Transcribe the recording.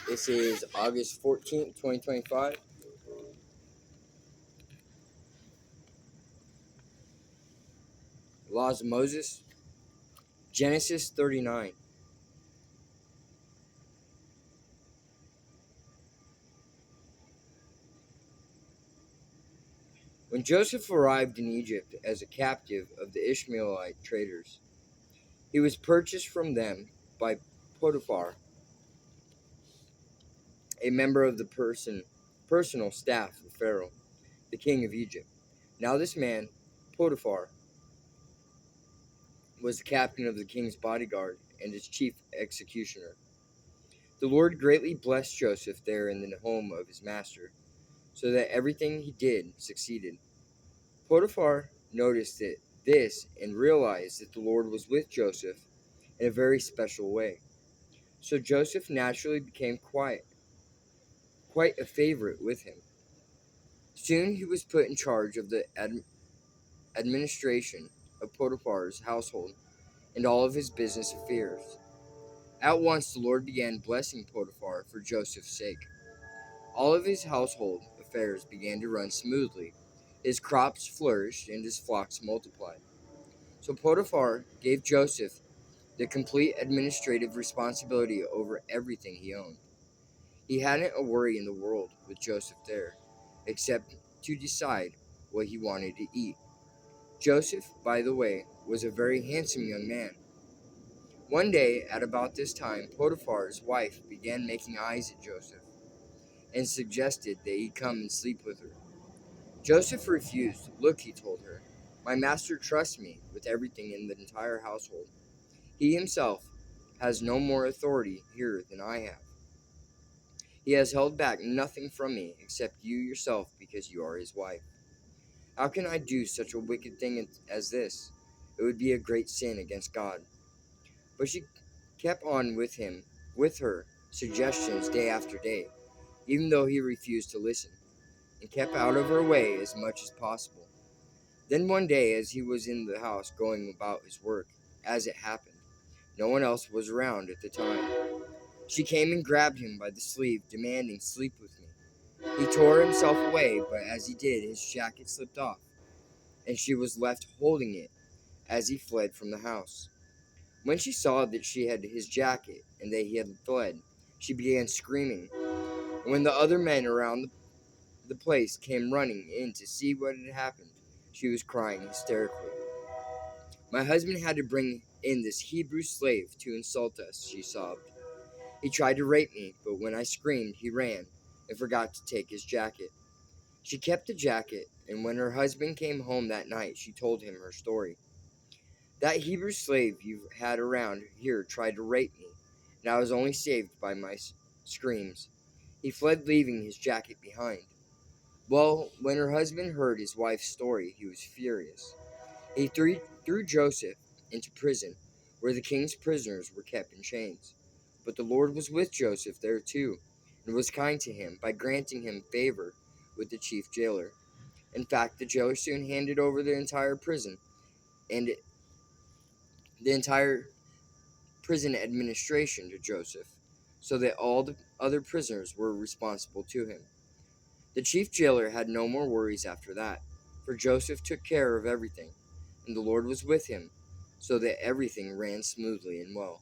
This is August 14th, 2025. Laws of Moses, Genesis 39. When Joseph arrived in Egypt as a captive of the Ishmaelite traders, he was purchased from them by Potiphar, a member of the personal staff of Pharaoh, the king of Egypt. Now this man, Potiphar, was the captain of the king's bodyguard and his chief executioner. The Lord greatly blessed Joseph there in the home of his master, so that everything he did succeeded. Potiphar noticed this and realized that the Lord was with Joseph in a very special way. So Joseph naturally became quite a favorite with him. Soon he was put in charge of the administration of Potiphar's household and all of his business affairs. At once the Lord began blessing Potiphar for Joseph's sake. All of his household affairs began to run smoothly. His crops flourished and his flocks multiplied. So Potiphar gave Joseph the complete administrative responsibility over everything he owned. He hadn't a worry in the world with Joseph there, except to decide what he wanted to eat. Joseph, by the way, was a very handsome young man. One day, at about this time, Potiphar's wife began making eyes at Joseph and suggested that he come and sleep with her. Joseph refused. Look, he told her, my master trusts me with everything in the entire household. He himself has no more authority here than I have. He has held back nothing from me except you yourself because you are his wife. How can I do such a wicked thing as this? It would be a great sin against God. But she kept on with her suggestions day after day, even though he refused to listen, and kept out of her way as much as possible. Then one day, as he was in the house going about his work, as it happened, no one else was around at the time. She came and grabbed him by the sleeve, demanding, sleep with me. He tore himself away, but as he did, his jacket slipped off, and she was left holding it as he fled from the house. When she saw that she had his jacket and that he had fled, she began screaming. And when the other men around the place came running in to see what had happened, she was crying hysterically. My husband had to bring in this Hebrew slave to insult us, she sobbed. He tried to rape me, but when I screamed, he ran and forgot to take his jacket. She kept the jacket, and when her husband came home that night, she told him her story. That Hebrew slave you've had around here tried to rape me, and I was only saved by my screams. He fled, leaving his jacket behind. Well, when her husband heard his wife's story, he was furious. He threw Joseph into prison, where the king's prisoners were kept in chains. But the Lord was with Joseph there too, and was kind to him by granting him favor with the chief jailer. In fact, the jailer soon handed over the entire prison and the entire prison administration to Joseph, so that all the other prisoners were responsible to him. The chief jailer had no more worries after that, for Joseph took care of everything, and the Lord was with him, so that everything ran smoothly and well.